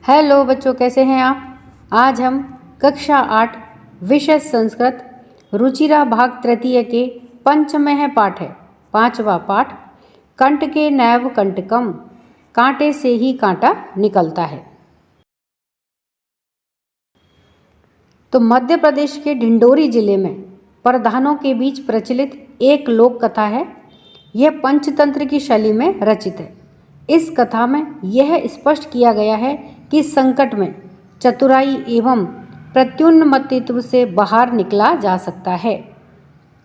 Hello बच्चों, कैसे हैं आप। आज हम कक्षा 8 विषय संस्कृत रुचिरा भाग तृतीय के पंचमः पाठ है। पांचवा पाठ, कंट के नैव कंटकम, कांटे से ही कांटा निकलता है। तो मध्य प्रदेश के ढिंडोरी जिले में प्रधानों के बीच प्रचलित एक लोक कथा है। यह पंचतंत्र की शैली में रचित है। इस कथा में यह स्पष्ट किया गया है कि संकट में चतुराई एवं प्रत्युन्मत्तित्व से बाहर निकला जा सकता है।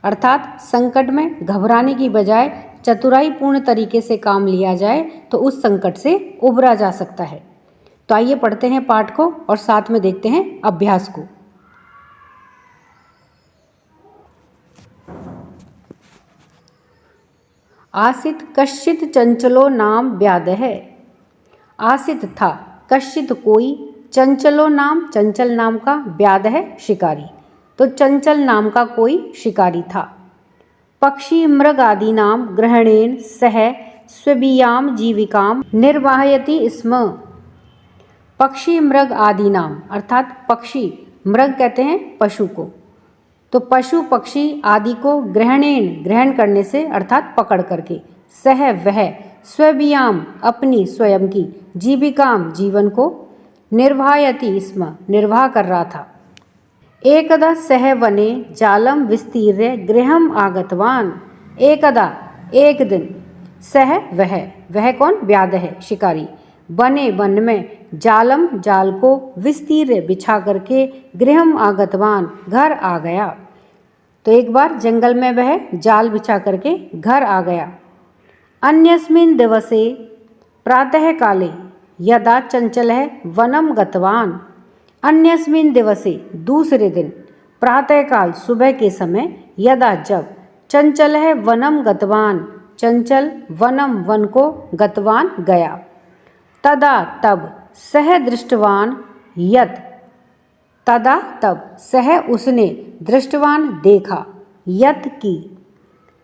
अर्थात संकट में घबराने की बजाय चतुराईपूर्ण तरीके से काम लिया जाए तो उस संकट से उबरा जा सकता है। तो आइए पढ़ते हैं पाठ को और साथ में देखते हैं अभ्यास को। आसित कश्चित चंचलो नाम व्याधः। आसित था कश्चित कोई, चंचलो नाम चंचल नाम का, व्याधः शिकारी। तो चंचल नाम का कोई शिकारी था। पक्षी मृग आदि नाम ग्रहणेन सह स्वीयाम जीविकाम निर्वाहयति स्म। पक्षी मृग आदि नाम अर्थात पक्षी, मृग कहते हैं पशु को, तो पशु पक्षी आदि को ग्रहणेन ग्रहण करने से अर्थात पकड़ करके, सह वह, स्वीयाम अपनी स्वयं की, जीविकाम जीवन को, निर्वाहयति स्म निर्वाह कर रहा था। एकदा सह वने जालम विस्तीर्य गृहम आगतवान। एकदा एक दिन, सह वह कौन, व्याध है शिकारी, बने वन में, जालम जाल को, विस्तीर्य बिछा करके, गृहम आगतवान घर आ गया। तो एक बार जंगल में वह जाल बिछा करके घर आ गया। अन्यस्मिन् दिवसे प्रातः काले यदा चंचलः वनम गतवान। अन्यस्मिन् दिवसे दूसरे दिन, प्रातः काल सुबह के समय, यदा जब, चंचलः वनम गतवान चंचल वनम वन को, गतवान गया। तदा तब, सह दृष्टवान यत, तदा तब, सह उसने, दृष्टवान देखा, यत की,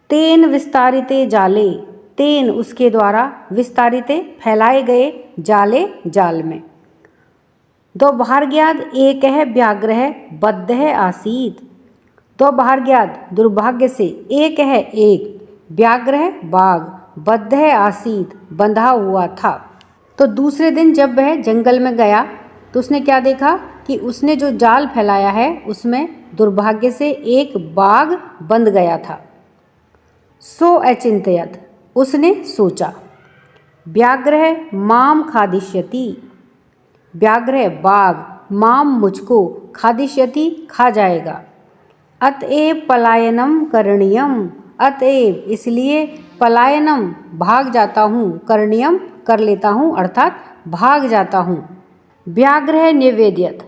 तेन विस्तारिते जाले, तेन उसके द्वारा, विस्तारिते फैलाए गए, जाले जाल में। दौर्भाग्याद एकः व्याघ्रः बद्धः आसीत्। दौर्भाग्याद दुर्भाग्य से, एक है एक, व्याघ्र बाघ, बद्धः आसीत् बंधा हुआ था। तो दूसरे दिन जब वह जंगल में गया तो उसने क्या देखा कि उसने जो जाल फैलाया है उसमें दुर्भाग्य से एक बाघ बंध गया था। सो अचिंतयत, उसने सोचा, व्याघ्र माम खादिष्यति, व्याघ्र बाघ, माम मुझको, खादिष्यति खा जाएगा। अतएव पलायनम करणीयम, अतएव इसलिए, पलायनम भाग जाता हूँ, करणीयम कर लेता हूँ अर्थात भाग जाता हूँ। व्याघ्र निवेद्यत,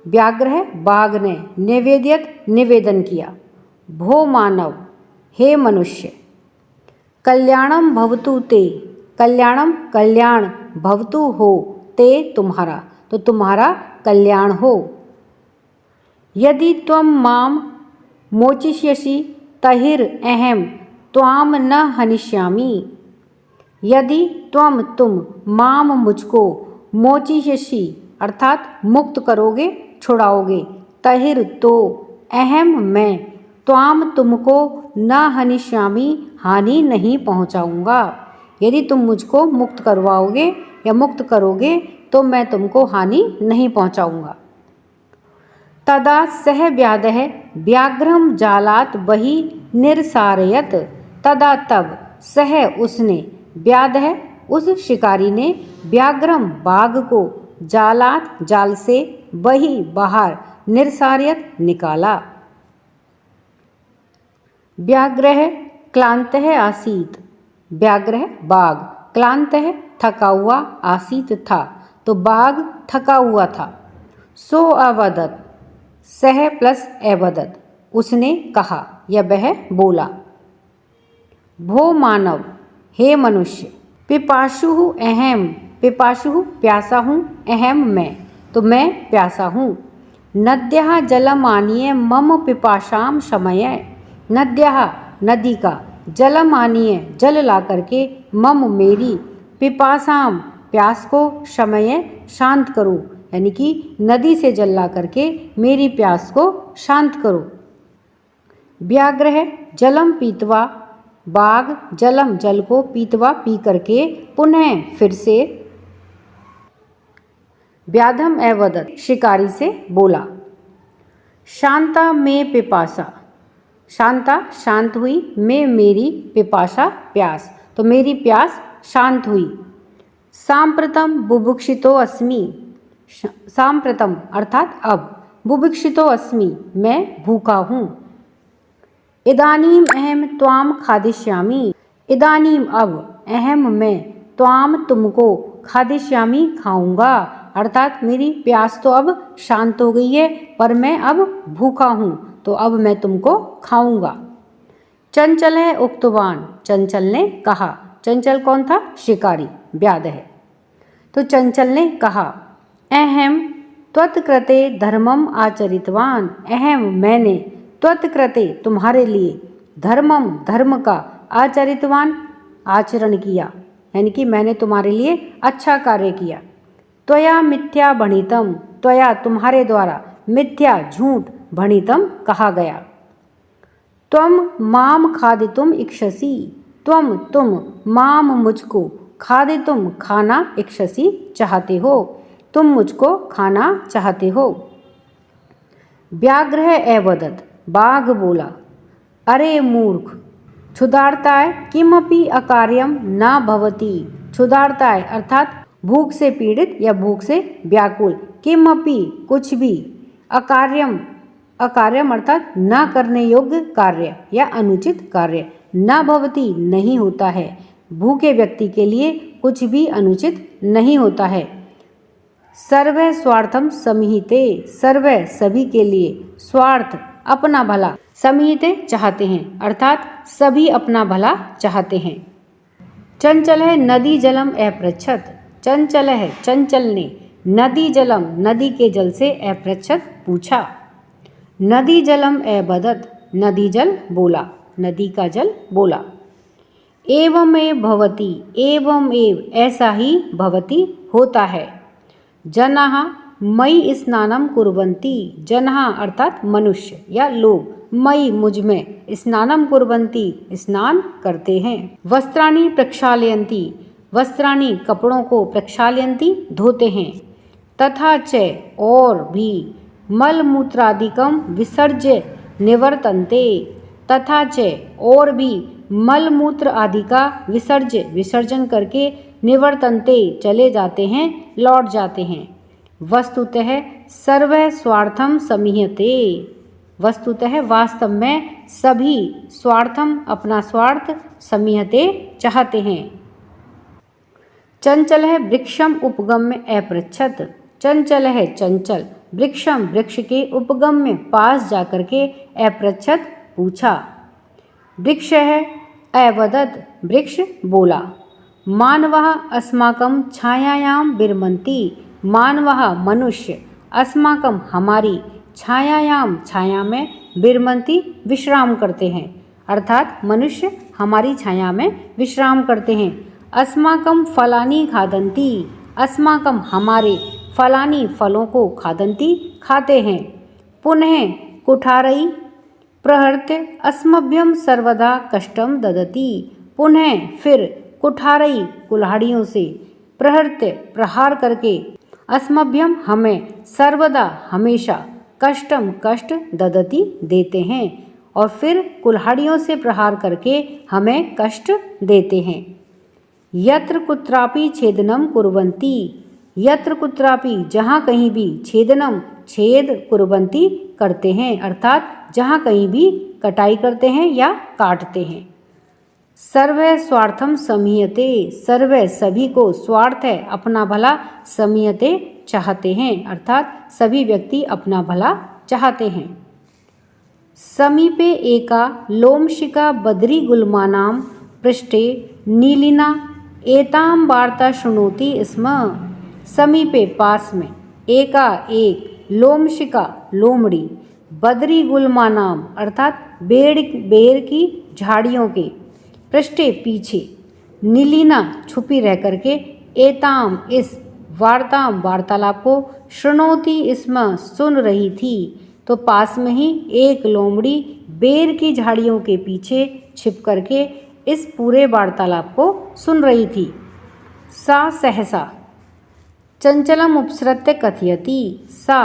व्याघ्र बाघ ने, निवेद्यत निवेदन किया, भो मानव, हे मनुष्य, कल्याणम भवतु ते, कल्याणम कल्याण, भवतु हो, ते तुम्हारा, तो तुम्हारा कल्याण हो। यदि त्वं माम मोचिष्यसि तहिर अहम त्वाम न हनिष्यामि। यदि तुम माम मुझको, मोचिष्यसि अर्थात मुक्त करोगे, छुड़ाओगे, तहिर तो, अहम मैं, त्वाम तुमको, न हनिष्यामि हानि नहीं पहुँचाऊँगा। यदि तुम मुझको मुक्त करवाओगे या मुक्त करोगे तो मैं तुमको हानि नहीं पहुँचाऊँगा। तदा सह व्याधः व्याघ्रम जालात बहि निरसारयत। तदा तब, सह उसने, व्याधः उस शिकारी ने, व्याघ्रम बाघ को, जालात जाल से, बहि बाहर, निरसारयत निकाला। व्याघ्रः क्लान्तः आसीत्, व्याघ्र बाघ, क्लान्तः थका हुआ, आसीत था, तो बाघ थका हुआ था। सो अवदत, सह प्लस अवदत, उसने कहा या वह बोला, भो मानव, हे मनुष्य, पिपाशु अहम, पिपाशु प्यासा हूँ, अहम मैं, तो मैं प्यासा हूँ। नद्यः जलम आनीय मम पिपाशाम शमय। नद्यः नदी का, जलम आनीय जल ला करके, मम मेरी, पिपासाम प्यास को शमय शांत करो, यानी कि नदी से जल ला करके मेरी प्यास को शांत करो। व्याघ्रः जलम पीत्वा, बाघ जलम जल को पीतवा पी करके पुनः फिर से व्याधम अवदत शिकारी से बोला। शांता में पिपासा, शांता शांत हुई, में मेरी, पिपासा प्यास, तो मेरी प्यास शांत हुई। सांप्रतम बुभुक्षितो अस्मि, सांप्रतम अर्थात अब, बुभुक्षितो अस्मि मैं भूखा हूँ। इदानीम अहम त्वाम खादिष्यामि, इदानीम अब, अहम मैं, त्वाम तुमको, खादिष्यामि खाऊंगा, अर्थात मेरी प्यास तो अब शांत हो गई है पर मैं अब भूखा हूँ, तो अब मैं तुमको खाऊंगा। चंचल है उक्तवान, चंचल ने कहा, चंचल कौन था? शिकारी, व्याध है। तो चंचल ने कहा, अहम त्वत्कृते धर्मम आचरितवान, अहम मैंने, त्वत्कृते तुम्हारे लिए, धर्मम धर्म का, आचरितवान आचरण किया, यानी कि मैंने तुम्हारे लिए अच्छा कार्य किया। त्वया मिथ्या भणितम, त्वया तुम्हारे द्वारा, मिथ्या झूठ, भणितम कहा गया। त्वम माम खादितुम इक्षसि, त्वम तुम, माम मुझको, खादितुम खाना, इक्षसि चाहते हो, तुम मुझको खाना चाहते हो। व्याघ्रः अवदत्, बाघ बोला, अरे मूर्ख, क्षुधार्ताय किमपि अकार्यम न भवति, क्षुधार्ताय अर्थात भूख से पीड़ित या भूख से व्याकुल, किमपि कुछ भी, अकार्यम, अकार्यम अर्थात न करने योग्य कार्य या अनुचित कार्य, न भवति नहीं होता है, भूखे व्यक्ति के लिए कुछ भी अनुचित नहीं होता है। सर्व स्वार्थम समिहिते, सर्व सभी के लिए, स्वार्थ अपना भला, समिहिते चाहते हैं, अर्थात सभी अपना भला चाहते हैं। चंचल है नदी जलम अपृच्छत, चंचल है चंचल ने, नदी जलम नदी के जल से, अपृच्छत पूछा। नदी जलम अवदत्, नदी जल बोला, नदी का जल बोला। एवमेव भवति, एवमेव ऐसा ही, भवति होता है। जनाः मयि स्नानं कुर्वन्ति, जनाः अर्थात मनुष्य या लोग, मयि मुझ में, स्नानं कुर्वन्ति स्नान करते हैं। वस्त्राणि प्रक्षालयन्ति, वस्त्राणि कपड़ों को, प्रक्षालयन्ति धोते हैं। तथा च और भी, मलमूत्रादिकं विसर्ज्य निवर्तन्ते, तथा च और भी, मलमूत्र आदि का विसर्ज्य विसर्जन करके, निवर्तन्ते चले जाते हैं, लौट जाते हैं। वस्तुतः सर्व स्वार्थम समीहते, वस्तुतः वास्तव में सभी, स्वार्थम अपना स्वार्थ, समीहते चाहते हैं। चंचल है वृक्षम उपगम्य अपृच्छत, चंचल है चंचल, वृक्षम वृक्ष के उपगम्य पास जाकर के, अपृच्छत पूछा। वृक्ष है अवदत्, वृक्ष बोला। मानवः अस्माकं छायायां विरमन्ति, मानवः मनुष्य, अस्माकं हमारी, छायायां छाया में, विरमन्ति विश्राम करते हैं, अर्थात मनुष्य हमारी छाया में विश्राम करते हैं। अस्माकं फलानि खादन्ति, अस्माकं हमारे, फलानि फलों को, खादन्ति खाते हैं। पुनः कुठारै प्रहृत्य अस्मभ्यं सर्वदा कष्टं ददति, पुनः फिर कुठारै कुल्हाड़ियों से, प्रहृत्य प्रहार करके, अस्मभ्यम हमें, सर्वदा हमेशा, कष्टम कष्ट, ददति देते हैं, और फिर कुल्हाड़ियों से प्रहार करके हमें कष्ट देते हैं। यत्र कुत्रापि छेदनम कुर्वन्ति, यत्र कुत्रापि जहाँ कहीं भी, छेदनम छेद, कुर्वन्ति करते हैं, अर्थात जहाँ कहीं भी कटाई करते हैं या काटते हैं। सर्व स्वार्थम समीयते, सर्व सभी को, स्वार्थ है अपना भला, समीयते चाहते हैं, अर्थात सभी व्यक्ति अपना भला चाहते हैं। समीपे एका लोमशिका बद्री गुल्मानां पृष्ठे नीलिना एतां वार्ता शृणोति स्म, समीपे पास में, एका एक, लोमशिका लोमड़ी, बद्री गुल्मानाम अर्थात बेर की झाड़ियों के, पृष्ठे पीछे, नीलिना छुपी रह करके, एताम इस वार्ताम वार्तालाप को शृणोति स्म सुन रही थी। तो पास में ही एक लोमड़ी बेर की झाड़ियों के पीछे छिप करके इस पूरे वार्तालाप को सुन रही थी। सा सहसा चंचलम उपसृत्य कथयति। सा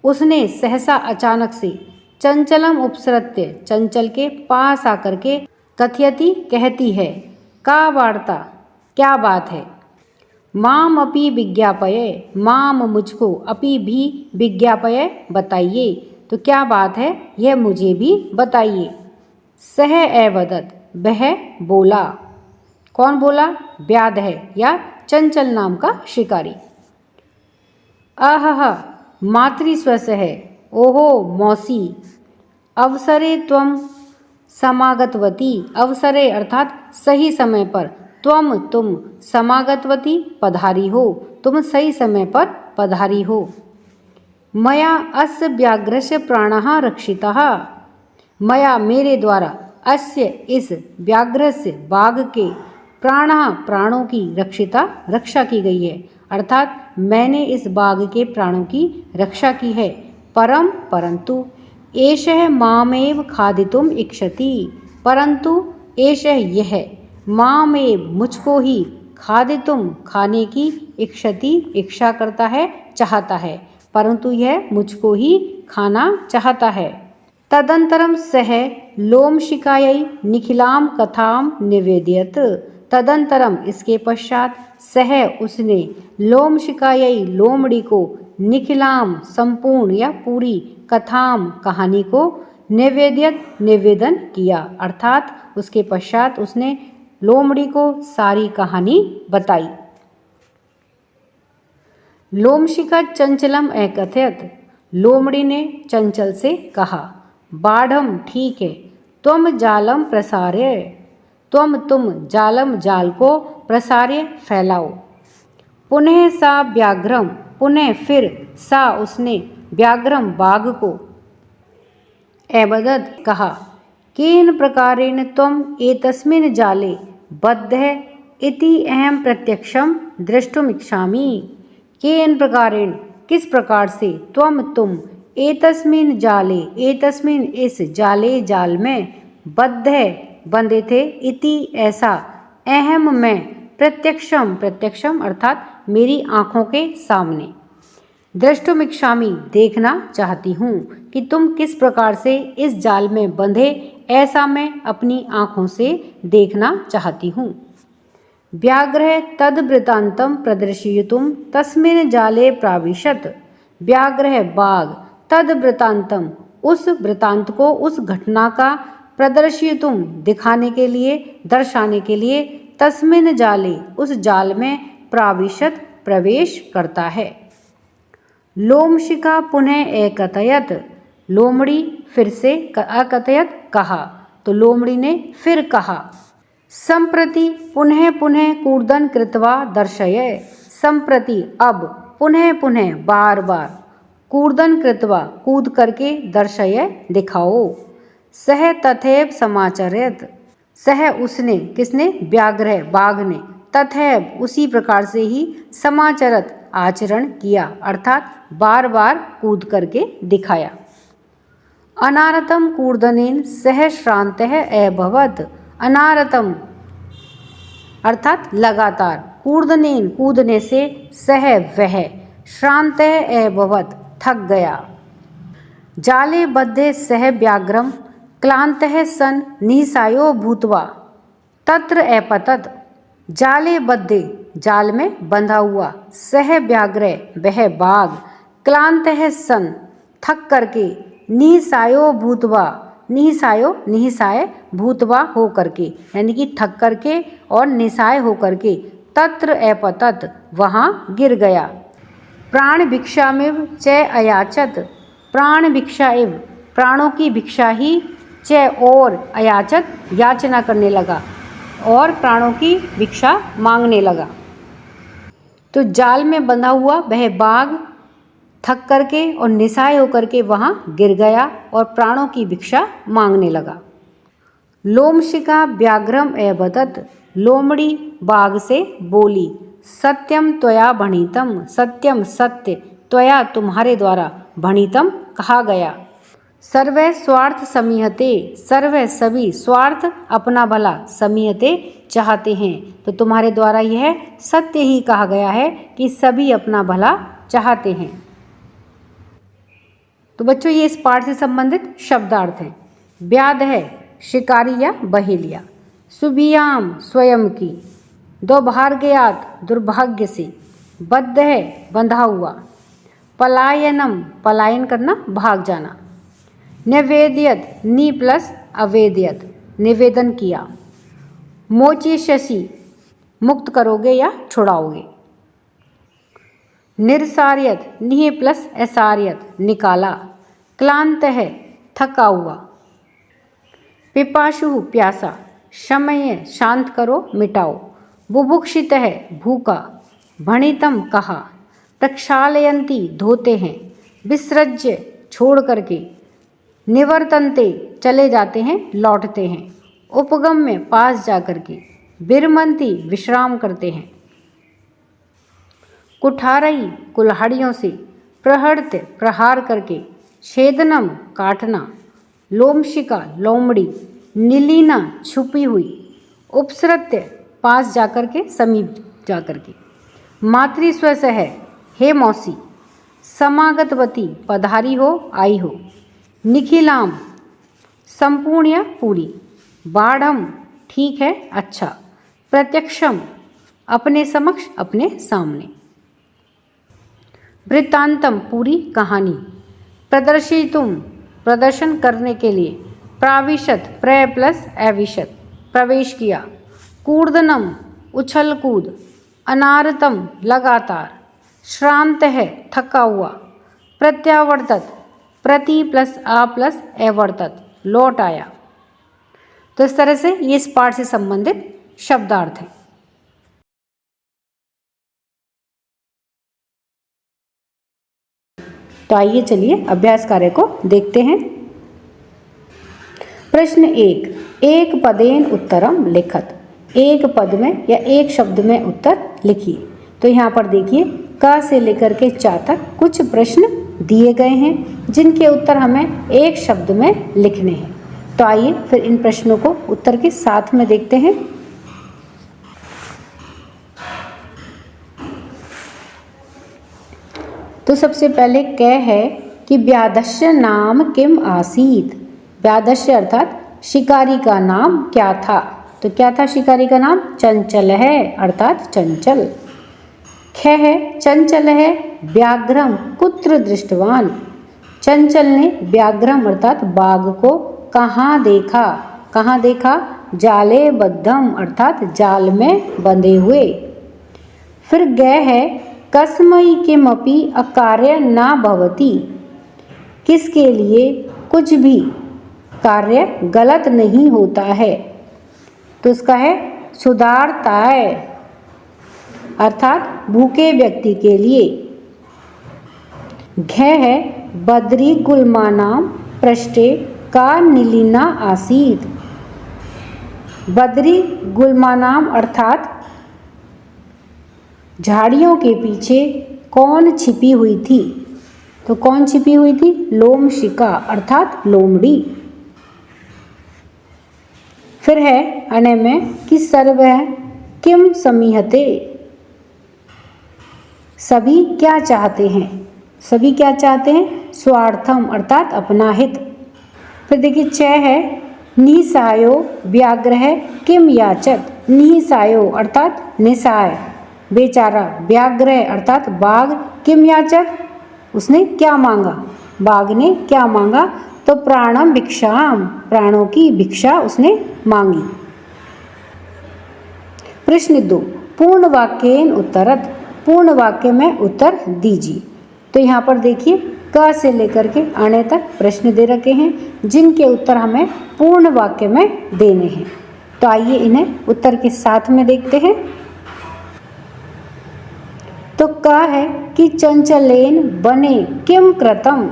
उसने सहसा अचानक से चंचलम उपसृत्य चंचल के पास आकर के कथयति कहती है। का वार्ता क्या बात है। माम अपि विज्ञापय माम मुझको अपि भी विज्ञापय बताइए। तो क्या बात है यह मुझे भी बताइए। सह एवदत वह बोला। कौन बोला। व्याध है या चंचल नाम का शिकारी। अहह मातृस्वस है। ओहो मौसी। अवसरे त्वम समागतवती। अवसरे अर्थात सही समय पर। तुम समागतवती पधारी हो। तुम सही समय पर पधारी हो। मया अस्य व्याघ्रस्य प्राणः रक्षितः। मया मेरे द्वारा अस्य इस व्याघ्रस्य बाघ के प्राणों की रक्षा की गई है। अर्थात मैंने इस बाघ के प्राणों की रक्षा की है। परंतु एषः मामेव खादितुम इच्छति। परंतु एषः यह मामेव मुझको ही खादितुम खाने की इच्छा करता है चाहता है। परंतु यह मुझको ही खाना चाहता है। तदंतरम सह लोमशिकायै निखिलाम कथाम निवेदयत। तदंतरम इसके पश्चात सह उसने लोमशिकायै लोमड़ी को निखिलाम संपूर्ण या पूरी कथाम कहानी को निवेदन किया। अर्थात उसके पश्चात उसने लोमड़ी को सारी कहानी बताई। लोमशिका चंचलम एकथयत। लोमड़ी ने चंचल से कहा। बाढ़म ठीक है। तुम जालम प्रसार्य। तुम जालम जाल को प्रसार्य फैलाओ। पुनः सा व्याघ्रम पुनः फिर सा उसने व्याघ्रम बाघ को एवदत कहा। केन प्रकारेण तुम एतस्मिन् जाले बद्धः इति अहम प्रत्यक्षम द्रष्टुमिच्छामि। केन प्रकारेण किस प्रकार से तुम एतस्मिन् जाले एतस्मिन् इस जाल में बद्धः बंधे थे। इति ऐसा अहम मैं प्रत्यक्षम अर्थात मेरी आँखों के सामने द्रष्टुमिच्छामि देखना चाहती हूँ कि तुम किस प्रकार से इस जाल में बंधे ऐसा मैं अपनी आँखों से देखना चाहती हूँ। व्याघ्रः तद्वृत्तान्तं प्रदर्शयितुं तस्मिन् जाले प्राविशत। व्याघ्रः बाघ तद्वृत्तान्तं उस वृत्तांत को उस घटना का प्रदर्शयितुं दिखाने के लिए दर्शाने के लिए तस्मिन् जाले उस जाल में प्राविशत प्रवेश करता है। लोमशिका पुनः एकथयत। लोमड़ी फिर से अकथयत कहा। तो लोमड़ी ने फिर कहा। संप्रति पुनः कूर्दन कृत्वा दर्शय। संप्रति अब पुनः बार कूर्दन कृत्वा कूद करके दर्शय दिखाओ। सह तथैव समाचरयत। सह उसने किसने व्याघ्र बाघ ने तथैव उसी प्रकार से ही समाचरत आचरण किया। अर्थात बार कूद करके दिखाया। अनारतम कूर्दनेन सह श्रान्तः अभवत्। अनारतम अर्थात लगातार कूर्दनेन कूदने से सह वह श्रान्तः अभवत् थक गया। जाले बद्धे सह व्याघ्रम क्लान्तः सन् निःसायो भूत्वा तत्र अपतत। जाले बद्धे जाल में बंधा हुआ सह व्याघ्र वह बाघ क्लान्तः सन् थक करके निःसायो भूत्वा निःसाय भूतवा हो करके यानी कि थक करके और निःसाय हो करके तत्र अपतत वहाँ गिर गया। प्राण भिक्षामिव च अयाचत। प्राण भिक्षा एव प्राणों की भिक्षा ही च और अयाचत याचना करने लगा और प्राणों की भिक्षा मांगने लगा। तो जाल में बंधा हुआ वह बाघ थक करके और निःसाय होकर के वहाँ गिर गया और प्राणों की भिक्षा मांगने लगा। लोमशिका व्याघ्रम अवदत। लोमड़ी बाघ से बोली। सत्यम त्वया भणितम, सत्यम सत्य, त्वया तुम्हारे द्वारा, भणितम कहा गया। सर्वे स्वार्थ समीहते, सर्वे सभी, स्वार्थ अपना भला, समीहते चाहते हैं। तो तुम्हारे द्वारा यह सत्य ही कहा गया है कि सभी अपना भला चाहते हैं। तो बच्चों ये इस पाठ से संबंधित शब्दार्थ हैं। व्याध है शिकारी या बहेलिया। सुबियाम स्वयं की। दुर्भाग्यात दुर्भाग्य से। बद्ध है बंधा हुआ। पलायनम पलायन करना भाग जाना। निवेद्यत नी प्लस अवेद्यत निवेदन किया। मोचिष्यसि मुक्त करोगे या छुड़ाओगे। निर्सार्यत निह प्लस असार्यत निकाला। क्लांत है थका हुआ। पिपाशु प्यासा। शमय शांत करो मिटाओ। बुभुक्षित है भूखा। भणितम कहा। प्रक्षालयन्ति धोते हैं। विसृज्य छोड़ करके। निवर्तन्ते चले जाते हैं लौटते हैं। उपगम्य पास जा करके। विरमन्ति विश्राम करते हैं। कुठारई कुल्हाड़ियों से। प्रहर्त प्रहार करके। छेदनम काटना। लोमशिका लोमड़ी। नीलीना छुपी हुई। उपसृत्य पास जाकर के समीप जाकर के। मातृस्व से है हे मौसी। समागतवती पधारी हो आई हो। निखिलाम संपूर्ण या पूरी। बाढ़म ठीक है अच्छा। प्रत्यक्षम अपने समक्ष अपने सामने। वृत्तांतम पूरी कहानी। प्रदर्शितुम प्रदर्शन करने के लिए। प्राविशत प्रय प्लस अविशत प्रवेश किया। कूर्दनम उछल कूद। अनारतम लगातार। श्रांत है थका हुआ। प्रत्यावर्तत प्रति प्लस आ प्लस अवर्तत लौट आया। तो इस तरह से ये इस पाठ से संबंधित शब्दार्थ है। तो आइए चलिए अभ्यास कार्य को देखते हैं। प्रश्न 1। एक पदेन उत्तरम लिखत। एक पद में या एक शब्द में उत्तर लिखिए। तो यहाँ पर देखिए क से लेकर के चा तक कुछ प्रश्न दिए गए हैं जिनके उत्तर हमें एक शब्द में लिखने हैं। तो आइए फिर इन प्रश्नों को उत्तर के साथ में देखते हैं। तो सबसे पहले क है कि व्याधस्य नाम किम आसीत। व्याधस्य अर्थात शिकारी का नाम क्या था। तो क्या था शिकारी का नाम? चंचल है अर्थात चंचल। ख है चंचल है व्याघ्रम कुत्र दृष्टवान। चंचल ने व्याघ्रम अर्थात बाघ को कहाँ देखा। कहाँ देखा? जाले बद्धम अर्थात जाल में बंधे हुए। फिर ग है कस्मै किमपि अकार्य न भवति। किसके लिए कुछ भी कार्य गलत नहीं होता है। तो उसका है सुधारताय अर्थात भूखे व्यक्ति के लिए। घ है बद्री गुल्मानाम पृष्ठे का नीलिना आसीत। बद्री गुल्मानाम अर्थात झाड़ियों के पीछे कौन छिपी हुई थी। तो कौन छिपी हुई थी? लोमशिका अर्थात लोमड़ी। फिर है अने में कि सर्व किम समीहते। सभी क्या चाहते हैं? सभी क्या चाहते हैं? स्वार्थम अर्थात अपना हित। फिर देखिए छ है निसायो व्याघ्र किम याचत। निसायो अर्थात निसाय बेचारा। व्याघ्र अर्थात बाघ। किम याचत उसने क्या मांगा। बाघ ने क्या मांगा? तो प्राणम भिक्षाम प्राणों की भिक्षा उसने मांगी। प्रश्न 2 पूर्ण वाक्येन उत्तरत। पूर्ण वाक्य में उत्तर दीजिए। तो यहाँ पर देखिए क से लेकर के आने तक प्रश्न दे रखे हैं जिनके उत्तर हमें पूर्ण वाक्य में देने हैं। तो आइए इन्हें उत्तर के साथ में देखते हैं। तो क है कि चंचलेन बने किम कृतम।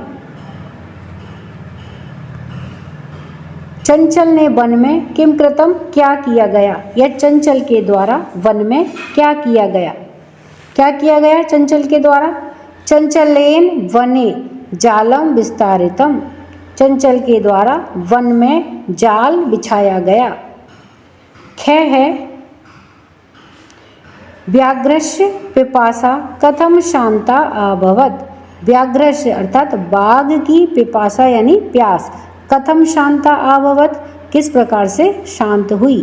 चंचल ने वन में किम कृतम क्या किया गया या चंचल के द्वारा वन में क्या किया गया। क्या किया गया चंचल के द्वारा? चंचलेन वने जालम विस्तारितम, चंचल के द्वारा वन में जाल बिछाया गया। ख है व्याघ्रस्य पिपासा कथम शांता अभवत, व्याघ्रस्य अर्थात बाघ की पिपासा यानी प्यास, कथम शांता अभवत किस प्रकार से शांत हुई?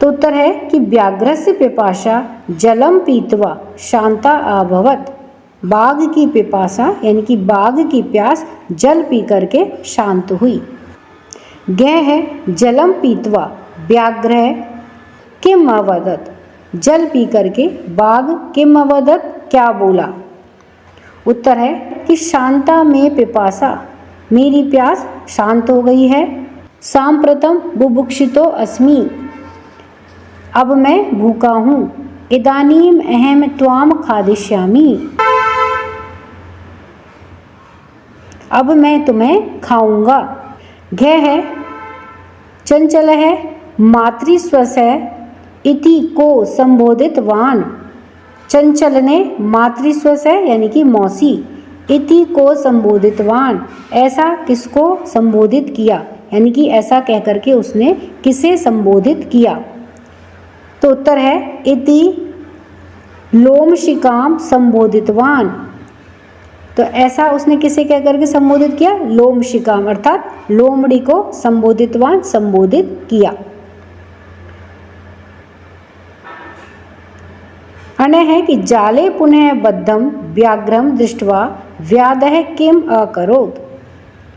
तो उत्तर है कि व्याघ्रस्य पिपासा जलम पीत्वा शांता अभवत, बाघ की पिपासा यानी कि बाघ की प्यास जल पी करके शांत हुई। गह है जलम पीत्वा व्याघ्र किम अवदत, जल पी करके बाघ किम अवदत क्या बोला? उत्तर है कि शांता में पिपासा, मेरी प्यास शांत हो गई है। सांप्रतम बुभुक्षितो अस्मि, अब मैं भूखा हूँ। इदानीम अहम त्वाम खादिष्यामि, अब मैं तुम्हें खाऊंगा। घ है चंचल है मातृस्वस है इति को संबोधितवान, चंचल ने मातृस्वस है यानी कि मौसी, इति को संबोधितवान ऐसा किसको संबोधित किया, यानी कि ऐसा कह करके उसने किसे संबोधित किया? तो उत्तर है इति लोमशिकाम संबोधितवान, तो ऐसा उसने किसे कह करके संबोधित किया? लोमशिकाम अर्थात लोमड़ी को संबोधितवान संबोधित किया। अने है कि जाले पुनः बद्धम व्याघ्रम दृष्ट्वा व्याधः किम अकरोत्,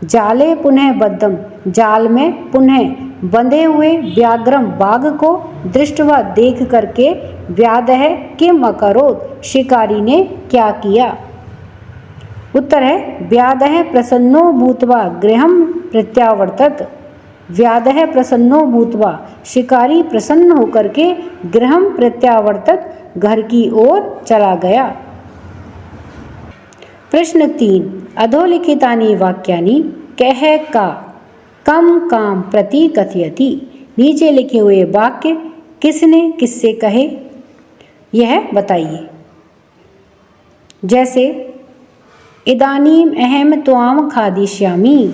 जाले पुनः बद्धम जाल में पुनः बंधे हुए व्याघ्रम बाघ को दृष्टवा देख करके व्याधः किम अकरोत् शिकारी ने क्या किया? उत्तर है व्याधः प्रसन्नो भूत्वा गृहं प्रत्यावर्तत, व्याधः प्रसन्नो भूत्वा शिकारी प्रसन्न होकर के गृहं प्रत्यावर्तत घर की ओर चला गया। प्रश्न 3 अधोलिखितानि वाक्यानि कह का कम काम प्रति कथयति, नीचे लिखे हुए वाक्य किसने किससे कहे यह बताइए। जैसे इदानीम अहम त्वाम खादिष्यामि,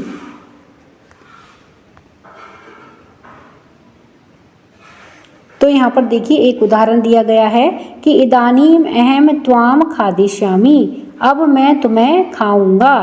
तो यहाँ पर देखिए एक उदाहरण दिया गया है कि इदानीम अहम त्वाम खादिष्यामि, अब मैं तुम्हें खाऊंगा।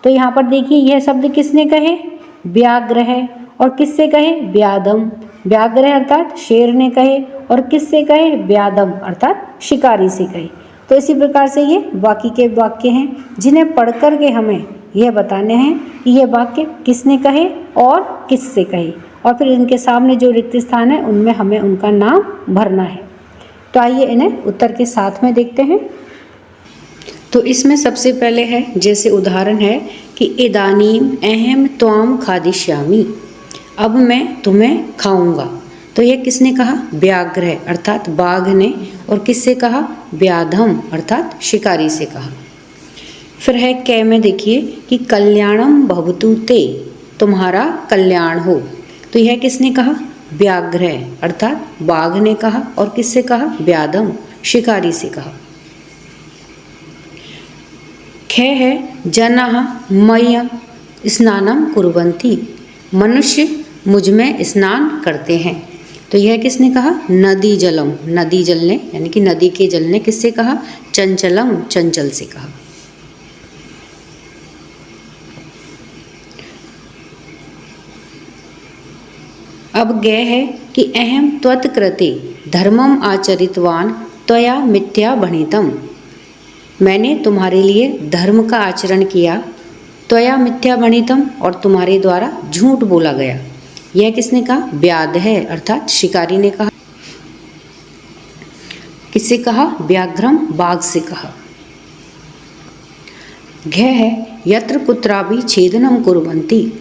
तो यहाँ पर देखिए यह शब्द किसने कहे? व्याघ्र है, और किससे कहे? व्याधम, व्याघ्र अर्थात शेर ने कहे, और किससे कहे? व्याधम अर्थात शिकारी से कहे। तो इसी प्रकार से ये बाकी के वाक्य हैं जिन्हें पढ़ कर के हमें यह बताने हैं कि यह वाक्य किसने कहे और किससे कहे, और फिर इनके सामने जो रिक्त स्थान है उनमें हमें उनका नाम भरना है। तो आइए इन्हें उत्तर के साथ में देखते हैं। तो इसमें सबसे पहले है जैसे उदाहरण है कि इदानीम अहम त्वाम खादिष्यामि, अब मैं तुम्हें खाऊंगा। तो यह किसने कहा? व्याघ्र है अर्थात बाघ ने, और किससे कहा? व्याधम अर्थात शिकारी से कहा। फिर है कै में देखिए कि कल्याणम भवतु ते, तुम्हारा कल्याण हो। तो यह किसने कहा? व्याघ्र है अर्थात बाघ ने कहा, और किससे कहा? व्याधम शिकारी से कहा। ख है जनाः मह्यं स्नानं कुर्वन्ति, मनुष्य मुझ में स्नान करते हैं। तो यह किसने कहा? नदी जलम, नदी जल ने यानी कि नदी के जल ने किससे कहा? चंचलम चंचल से कहा। अब ग है कि अहम त्वत्कृते धर्मम आचरितवान त्वया मिथ्या भणितम, मैंने तुम्हारे लिए धर्म का आचरण किया, त्वया मिथ्या भणितम और तुम्हारे द्वारा झूठ बोला गया। यह किसने कहा? व्याध है अर्थात शिकारी ने कहा। किससे कहा? व्याघ्रम बाघ से कहा। घ है यत्र कुत्रापि छेदनम कुर्वन्ति,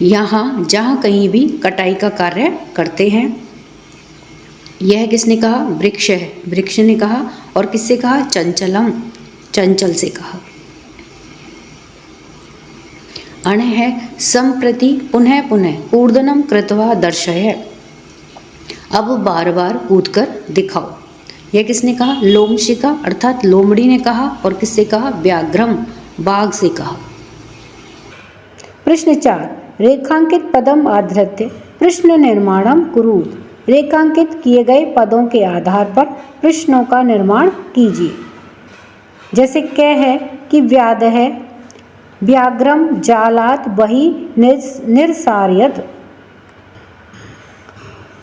यहाँ जहाँ कहीं भी कटाई का कार्य करते हैं। यह किसने कहा? वृक्ष है, वृक्ष ने कहा, और किससे कहा? चंचलम चंचल से कहा। अण है संप्रति पुनः पुनः कूर्दनम कृत्वा दर्शय, अब बार बार कूद कर दिखाओ। यह किसने कहा? लोमशिका अर्थात लोमड़ी ने कहा। और किससे कहा? व्याघ्रम बाघ से कहा। प्रश्न 4, रेखांकित पदम आधृत्य प्रश्न निर्माणम कुरुत। रेखांकित किए गए पदों के आधार पर प्रश्नों का निर्माण कीजिए। जैसे क है कि व्याध है, व्याघ्रम जालात बही निरसार्यत।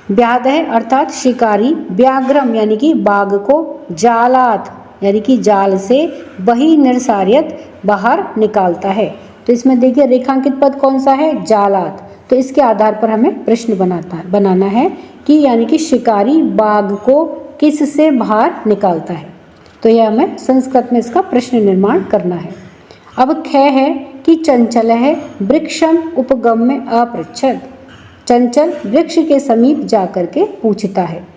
व्याध है अर्थात शिकारी, व्याघ्रम यानी कि बाघ को, जालात यानी कि जाल से, बही निरसार्यत बाहर निकालता है। तो इसमें देखिए रेखांकित पद कौन सा है? जालात। तो इसके आधार पर हमें प्रश्न बनाना है कि यानी कि शिकारी बाघ को किस से बाहर निकालता है। तो यह हमें संस्कृत में इसका प्रश्न निर्माण करना है। अब ख है कि चंचल है, वृक्षम उपगम्य अपृच्छद। चंचल वृक्ष के समीप जाकर के पूछता है।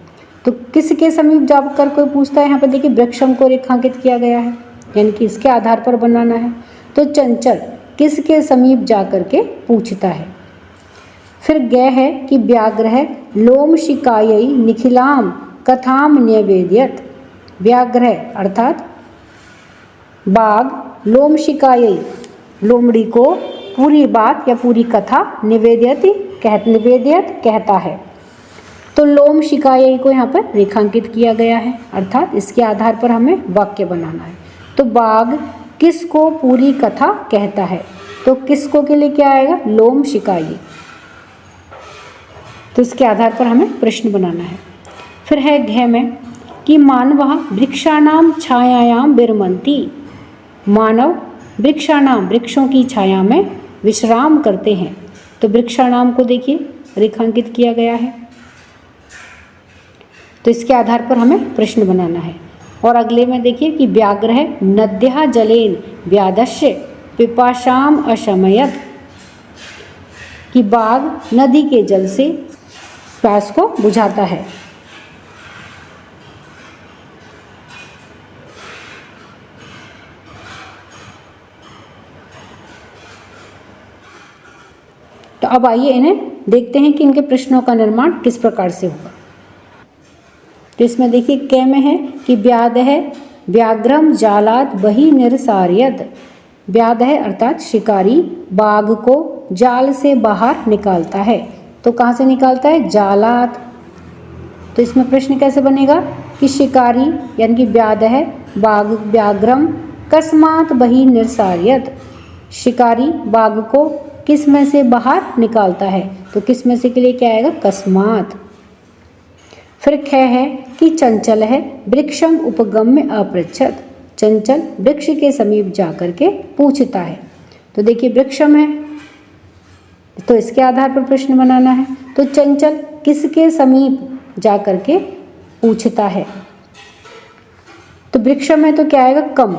तो किसके समीप जाकर कोई पूछता है? यहाँ पर देखिए वृक्षम को रेखांकित किया गया है, यानी कि इसके आधार पर बनाना है। तो चंचल किसके समीप जाकर के पूछता है। फिर ग है कि व्याघ्र है, लोम शिकायई निखिलाम कथाम न्यवेद्यत। व्याघ्र है अर्थात बाघ लोम शिकायई लोमड़ी को पूरी बात या पूरी कथा निवेद्यत कहता है। तो लोम शिकायई को यहाँ पर रेखांकित किया गया है, अर्थात इसके आधार पर हमें वाक्य बनाना है। तो बाघ किसको पूरी कथा कहता है? तो किसको के लिए क्या आएगा? लोम शिकायई। तो इसके आधार पर हमें प्रश्न बनाना है। फिर है घ में कि मानवः वृक्षाणाम छायायाम विरमन्ति। मानव वृक्षाणाम वृक्षों की छाया में विश्राम करते हैं। तो वृक्षाणाम को देखिए रेखांकित किया गया है। तो इसके आधार पर हमें प्रश्न बनाना है। और अगले में देखिए कि व्याघ्र है, नद्यः जलेन व्याधस्य पिपाशाम अशमयत। कि बाघ नदी के जल से प्यास को बुझाता है। तो अब आइए इन्हें देखते हैं कि इनके प्रश्नों का निर्माण किस प्रकार से होगा। तो इसमें देखिए क में है कि व्याध है, व्याघ्रम जालात बही निरसार्यत। व्याध है अर्थात शिकारी बाघ को जाल से बाहर निकालता है। तो कहाँ से निकालता है? जालात। तो इसमें प्रश्न कैसे बनेगा कि शिकारी यानी कि व्याध है, बाघ व्याघ्रम कस्मात बही निरसार्यत। शिकारी बाघ को किस में से बाहर निकालता है? तो किस में से के लिए क्या आएगा? कस्मात। फिर ख है कि चंचल है, वृक्षम उपगम्य अपृच्छत। चंचल वृक्ष के समीप जाकर के पूछता है। तो देखिए वृक्षम है, तो इसके आधार पर प्रश्न बनाना है। तो चंचल किसके समीप जाकर के पूछता है? तो वृक्षम है तो क्या आएगा? कम।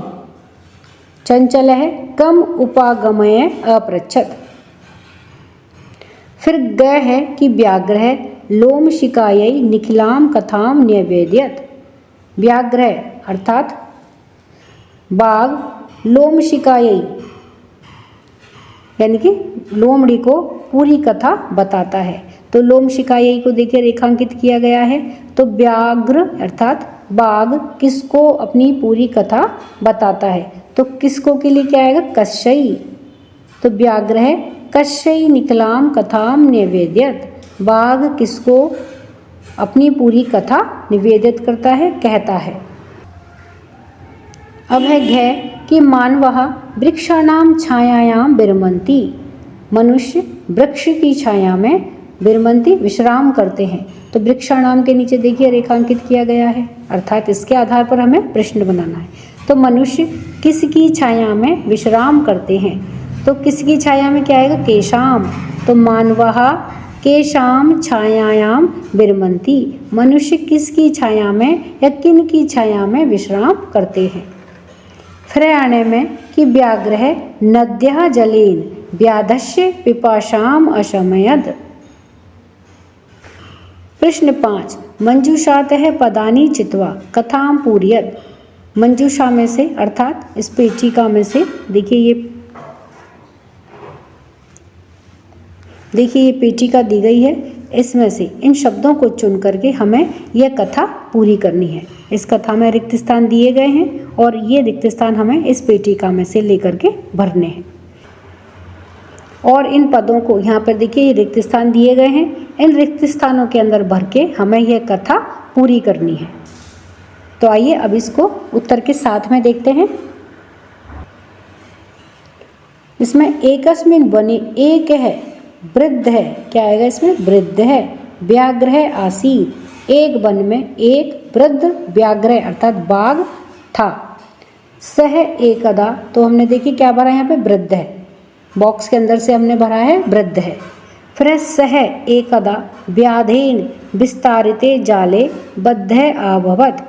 चंचल है, कम उपागमय अपृच्छत। फिर ग है कि व्याघ्र है, लोम शिकायई निखिलाम कथाम न्यवेद्यत। व्याघ्र है अर्थात बाघ लोम शिकायई यानी कि लोमड़ी को पूरी कथा बताता है। तो लोम शिकायई को देखिए रेखांकित किया गया है। तो व्याघ्र अर्थात बाघ किसको अपनी पूरी कथा बताता है? तो किसको के लिए क्या आएगा? कश्यई। तो व्याघ्र है, कश्यई निकलाम कथाम निवेद्यत। बाघ किसको अपनी पूरी कथा निवेदित करता है, कहता है। अब है घ कि मानवः वृक्षाणाम छायायाम विरमन्ति। मनुष्य वृक्ष की छाया में विरमन्ति विश्राम करते हैं। तो वृक्षाणाम के नीचे देखिए रेखांकित किया गया है, अर्थात इसके आधार पर हमें प्रश्न बनाना है। तो मनुष्य किसकी छाया में विश्राम करते हैं? तो किसकी छाया में क्या आएगा? केशाम। तो मानवः केशाम छायायाम विरमन्ति। मनुष्य किसकी छाया में या किन की छाया में विश्राम करते हैं? फिर आने में कि व्याघ्र है, नद्यः जलेन व्याधस्य पिपाशाम अशमयद। प्रश्न 5, मंजूषातः पदानि चित्वा कथाम पूरयत। मंजूषा में से अर्थात इस पेचिका में से देखिए ये पेचिका दी गई है। इसमें से इन शब्दों को चुन करके हमें यह कथा पूरी करनी है। इस कथा में रिक्त स्थान दिए गए हैं और ये रिक्त स्थान हमें इस पेटिका में से लेकर के भरने हैं। और इन पदों को यहाँ पर देखिए ये रिक्त स्थान दिए गए हैं, इन रिक्त स्थानों के अंदर भर के हमें यह कथा पूरी करनी है। तो आइए अब इसको उत्तर के साथ में देखते हैं। इसमें एकस्मिन बने एक है वृद्ध है, क्या आएगा इसमें? वृद्ध है। व्याघ्र है आसीत, एक वन में एक वृद्ध व्याघ्र अर्थात बाघ था। सह एकदा, तो हमने देखी क्या भरा यहाँ पे? वृद्ध है। बॉक्स के अंदर से हमने भरा है वृद्ध है। फिर सह एकदा व्याधेन विस्तारिते जाले बद्ध अभवत।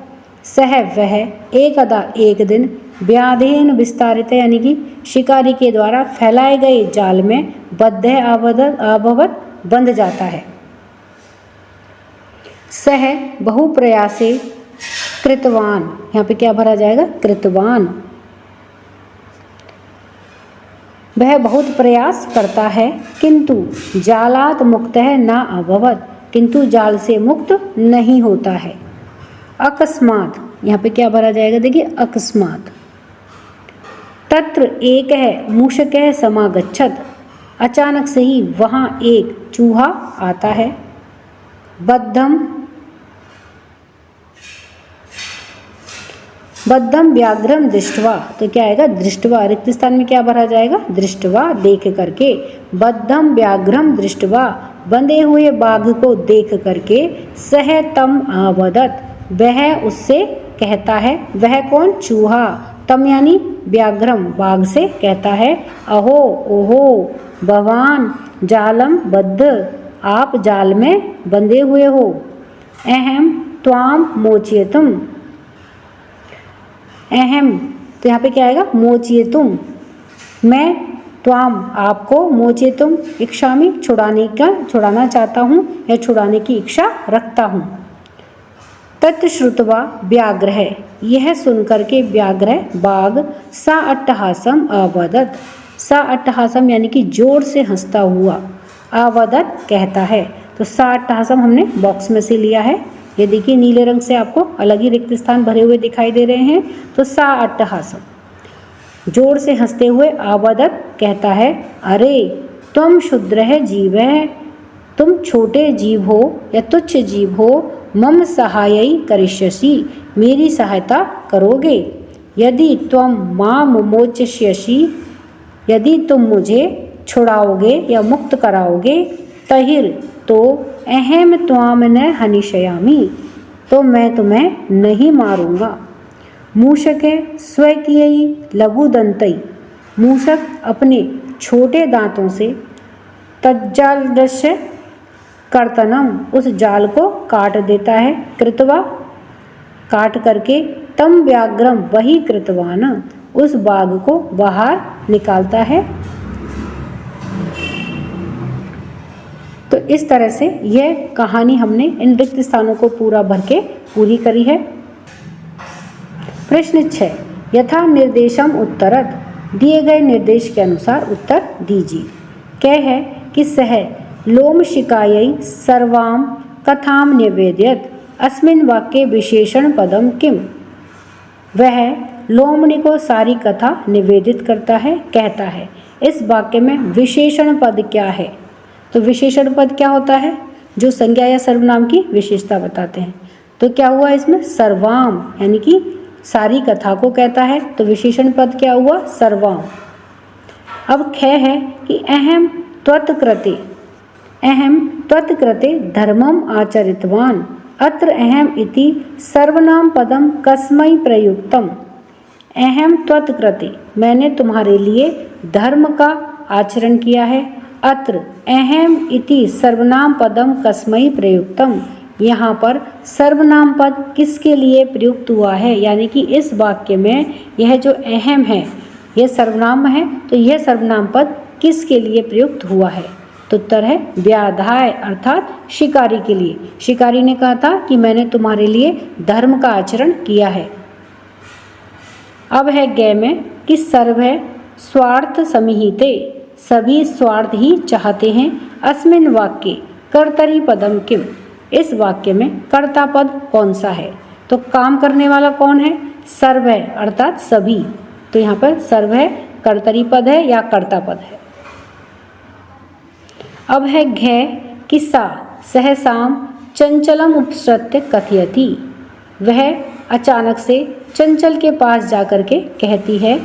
सह वह एकदा एक दिन व्याधेन विस्तारित यानी कि शिकारी के द्वारा फैलाए गए जाल में बद्ध अभवत बंध जाता है। सह बहुप्रयासे कृतवान, यहाँ पे क्या भरा जाएगा? कृतवान। वह बहुत प्रयास करता है किंतु जालात मुक्त है ना अभवत, किंतु जाल से मुक्त नहीं होता है। अकस्मात, यहाँ पे क्या भरा जाएगा? देखिए अकस्मात। तत्र एक है मूषक है समागच्छत, अचानक से ही वहाँ एक चूहा आता है। बद्धम व्याघ्रम दृष्टवा, तो क्या आएगा? दृष्टवा। रिक्त स्थान में क्या भरा जाएगा? दृष्टवा, देख करके। बद्धम व्याघ्रम दृष्टवा, बंधे हुए बाघ को देख करके। सह तम आवदत, वह उससे कहता है। वह कौन? चूहा। तम यानी व्याघ्रम, बाघ से कहता है। अहो ओहो भवान जालम बद्ध, आप जाल में बंधे हुए हो। अहम त्वाम मोचयतुम, अहम तो यहाँ पे क्या आएगा? मोचयतुम, मैं त्वाम आपको, मोचयतुम इच्छामि छुड़ाना चाहता हूँ या छुड़ाने की इच्छा रखता हूँ। तत्श्रुत्वा व्याघ्र है, यह सुनकर के व्याघ्र बाघ सा अट्टहासम अवदत, सा अट्टहासम यानी कि जोर से हंसता हुआ। अवदत कहता है। तो सा अट्टहासम हमने बॉक्स में से लिया है। ये देखिए नीले रंग से आपको अलग ही रिक्त स्थान भरे हुए दिखाई दे रहे हैं। तो सा अट्टहासम, जोर से हंसते हुए अवदत कहता है, अरे तुम क्षुद्र है जीव है, तुम छोटे जीव हो या तुच्छ जीव हो। मम सहायई करिष्यसि, मेरी सहायता करोगे। यदि त्वं माम मोचयसि, यदि तुम मुझे छुड़ाओगे या मुक्त कराओगे। तहिर, तो अहम त्वाम न हनिष्यामि, तो मैं तुम्हें नहीं मारूंगा। मूषक है स्वकीयई लघुदंतई, मूषक अपने छोटे दांतों से तज्जालस्य कर्तनम, उस जाल को काट देता है। कृतवा, काट करके। तम व्याघ्रम, वही कृतवान, उस बाघ को बाहर निकालता है। तो इस तरह से यह कहानी हमने इन रिक्त स्थानों को पूरा भर के पूरी करी है। प्रश्न 6, यथा निर्देशम उत्तरत, दिए गए निर्देश के अनुसार उत्तर दीजिए। क्या है कि सह लोमशिकायै सर्वां कथां निवेदयत्, अस्मिन् वाक्ये विशेषण पदम किम, वह लोमनी को सारी कथा निवेदित करता है, कहता है। इस वाक्य में विशेषण पद क्या है? तो विशेषण पद क्या होता है? जो संज्ञा या सर्वनाम की विशेषता बताते हैं। तो क्या हुआ इसमें? सर्वाम यानी कि सारी कथा को कहता है। तो विशेषण पद क्या हुआ? सर्वाम। अब ख है कि अहम त्वत्कृते, अहम त्वत्कृते धर्मम आचरितवान, अत्र अहम इति सर्वनाम पदम कस्मै प्रयुक्तम। अहम त्वत्कृते, मैंने तुम्हारे लिए धर्म का आचरण किया है। अत्र अहम इति सर्वनाम पदम कस्मै प्रयुक्तम, यहाँ पर सर्वनाम पद किसके लिए प्रयुक्त हुआ है? यानी कि इस वाक्य में यह जो अहम है यह सर्वनाम है, तो यह सर्वनाम पद किसके लिए प्रयुक्त हुआ है? तो उत्तर है व्याधाय अर्थात शिकारी के लिए। शिकारी ने कहा था कि मैंने तुम्हारे लिए धर्म का आचरण किया है। अब है ग में कि सर्व है स्वार्थ समिहिते, सभी स्वार्थ ही चाहते हैं। अस्मिन वाक्य कर्तरी पदम किम, इस वाक्य में कर्ता पद कौन सा है? तो काम करने वाला कौन है? सर्व है, अर्थात सभी। तो यहाँ पर सर्व है, कर्तरी पद है या कर्ता पद है। अब है घे कि सा सहसाम चंचलम उपसृत्य कथयति, वह अचानक से चंचल के पास जाकर के कहती है,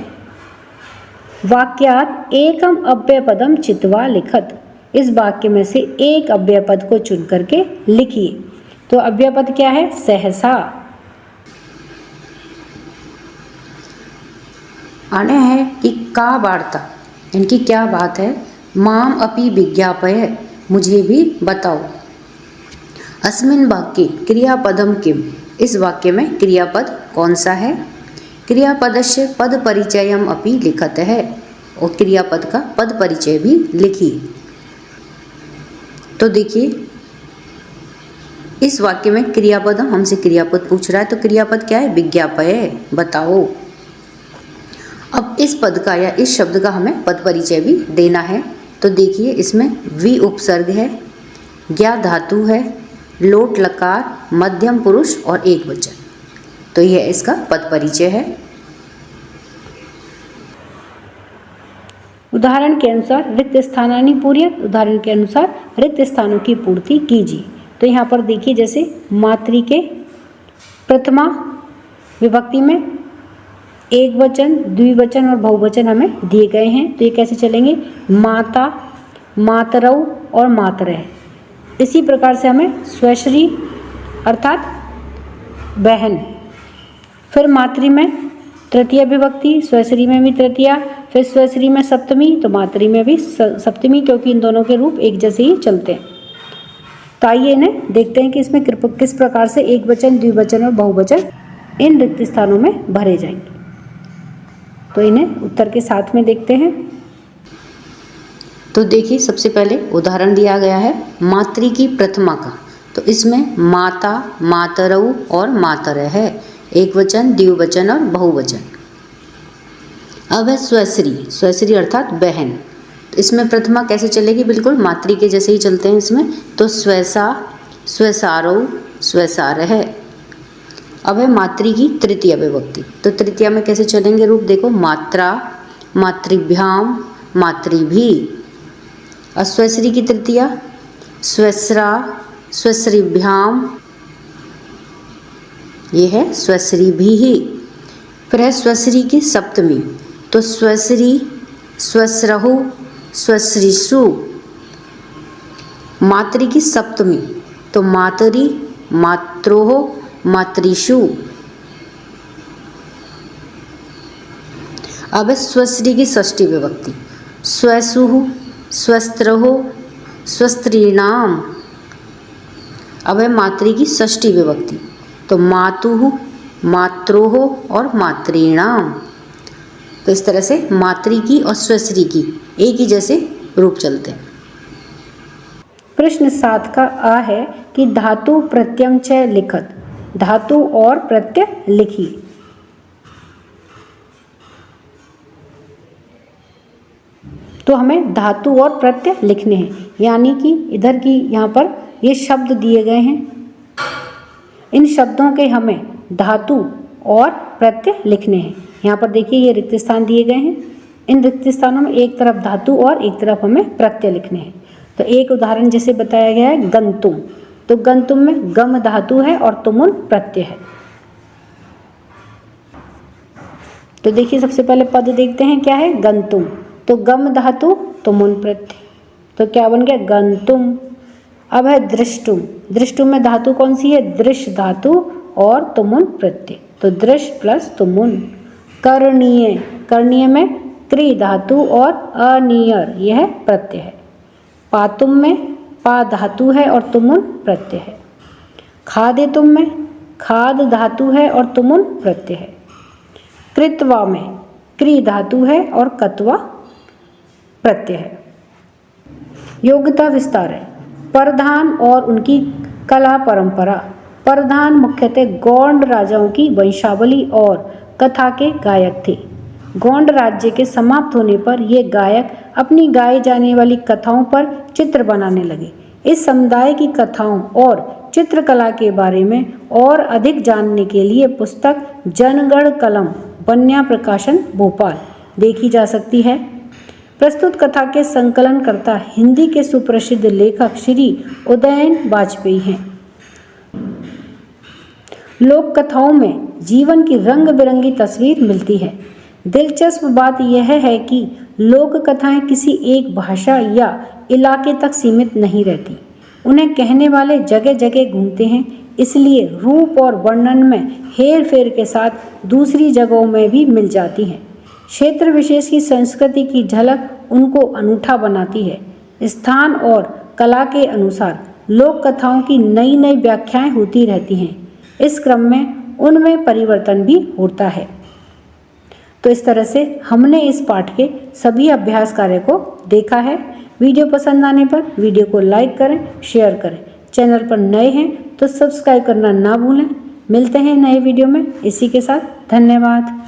वाक्यात एकम अव्ययपदम चित्वा लिखत, इस वाक्य में से एक अव्ययपद को चुन करके लिखिए। तो अव्ययपद क्या है? सहसा। आने है कि का वार्ता, इनकी क्या बात है? माम अपि विज्ञापय, मुझे भी बताओ। अस्मिन वाक्ये क्रियापदम किम, इस वाक्य में क्रियापद कौन सा है? क्रियापदस्य पद परिचयम अपि लिखत है, और क्रियापद का पद परिचय भी लिखिए। तो देखिए इस वाक्य में क्रियापद, हमसे क्रियापद पूछ रहा है, तो क्रियापद क्या है? विज्ञापय, बताओ। अब इस पद का या इस शब्द का हमें पद परिचय भी देना है। तो देखिए इसमें वि उपसर्ग है, ज्ञा धातु है, लोट लकार, मध्यम पुरुष और एक वचन। तो यह इसका पद परिचय है। उदाहरण के अनुसार रिक्त स्थानानि पूर्यत, उदाहरण के अनुसार रिक्त स्थानों की पूर्ति कीजिए। तो यहाँ पर देखिए जैसे मातृ के प्रथमा विभक्ति में एक वचन, द्विवचन और बहुवचन हमें दिए गए हैं। तो ये कैसे चलेंगे? माता, मातरऊ और मातरह। इसी प्रकार से हमें स्वश्री अर्थात बहन, फिर मातृ में तृतीय विभक्ति, स्वश्री में भी तृतीया, फिर स्वश्री में सप्तमी, तो मातृ में भी सप्तमी, क्योंकि इन दोनों के रूप एक जैसे ही चलते हैं। तो आइए इन्हें देखते हैं कि इसमें किस प्रकार से एक वचन, द्विवचन और बहुवचन इन रिक्त स्थानों में भरे जाएंगे। तो इन्हें उत्तर के साथ में देखते हैं। तो देखिए सबसे पहले उदाहरण दिया गया है मातृ की प्रथमा का। तो इसमें माता, मातरऊ और मातरः है, एक वचन, द्विवचन और बहुवचन। अब है स्वश्री, स्वश्री अर्थात बहन। तो इसमें प्रथमा कैसे चलेगी? बिल्कुल मातृ के जैसे ही चलते हैं इसमें। तो स्वसा, स्वसारौ, स्वसारः। अब है मातृ की तृतीय विभक्ति। तो तृतीया में कैसे चलेंगे रूप? देखो मात्रा, मातृभ्याम, मातृभी। और स्वश्री की तृतीया स्वस्रा, स्वश्रीभ्याम, ये है स्वश्रीभिः। फिर है स्वश्री की सप्तमी। तो स्वश्री, स्वस्रहु, स्वश्रीषु। मातृ की सप्तमी तो मातरि, मात्रोः, मातृषु। अब है स्वश्री की षष्ठी विभक्ति। स्वसुः, स्वस्त्रः, स्वस्त्रीणाम। अब है मातृ की षष्ठी विभक्ति। तो मातुः, मात्रोः और मातॄणाम। तो इस तरह से मातृ की और स्वश्री की एक ही जैसे रूप चलते हैं। प्रश्न 7 का आ है कि धातु प्रत्यय च लिखत, धातु और प्रत्यय लिखिए। तो हमें धातु और प्रत्यय लिखने हैं, यानी कि इधर की यहाँ पर ये शब्द दिए गए हैं, इन शब्दों के हमें धातु और प्रत्यय लिखने हैं। यहाँ पर देखिए ये रिक्त स्थान दिए गए हैं, इन रिक्त स्थानों में एक तरफ धातु और एक तरफ हमें प्रत्यय लिखने हैं। तो एक उदाहरण जैसे बताया गया है गंतुम। तो गंतुम में गम धातु है और तुमुन प्रत्यय है। तो देखिए सबसे पहले पद देखते हैं क्या है? गंतुम। तो गम धातु, तुमुन प्रत्यय, तो क्या बन गया? गंतुम। अब है दृष्टुम। दृष्टुम में धातु कौन सी है? दृश धातु और तुमुन प्रत्यय, तो दृश प्लस तुमुन। कर्णीय, कर्णीय में क्री धातु और अनियर, यह प्रत्यय है। पातुम में पा धातु है और तुमुन प्रत्यय है। खादितुम में खाद धातु है और तुमुन प्रत्यय है। कृत्वा में क्री धातु है और कत्वा प्रत्यय है। योग्यता विस्तार है। परधान और उनकी कला परंपरा। परधान मुख्यतः गोंड राजाओं की वंशावली और कथा के गायक थे। गोंड राज्य के समाप्त होने पर ये गायक अपनी गाई जाने वाली कथाओं पर चित्र बनाने लगे। इस समुदाय की कथाओं और चित्रकला के बारे में और अधिक जानने के लिए पुस्तक जनगण कलम बन्या प्रकाशन भोपाल देखी जा सकती है। प्रस्तुत कथा के संकलनकर्ता हिंदी के सुप्रसिद्ध लेखक श्री उदयन वाजपेयी हैं। लोक कथाओं में जीवन की रंग बिरंगी तस्वीर मिलती है। दिलचस्प बात यह है कि लोक कथाएं किसी एक भाषा या इलाके तक सीमित नहीं रहती। उन्हें कहने वाले जगह जगह घूमते हैं, इसलिए रूप और वर्णन में हेर फेर के साथ दूसरी जगहों में भी मिल जाती हैं। क्षेत्र विशेष की संस्कृति की झलक उनको अनूठा बनाती है। स्थान और कला के अनुसार लोक कथाओं की नई नई व्याख्याएं होती रहती हैं। इस क्रम में उनमें परिवर्तन भी होता है। तो इस तरह से हमने इस पाठ के सभी अभ्यास कार्य को देखा है। वीडियो पसंद आने पर वीडियो को लाइक करें, शेयर करें। चैनल पर नए हैं तो सब्सक्राइब करना ना भूलें। मिलते हैं नए वीडियो में। इसी के साथ धन्यवाद।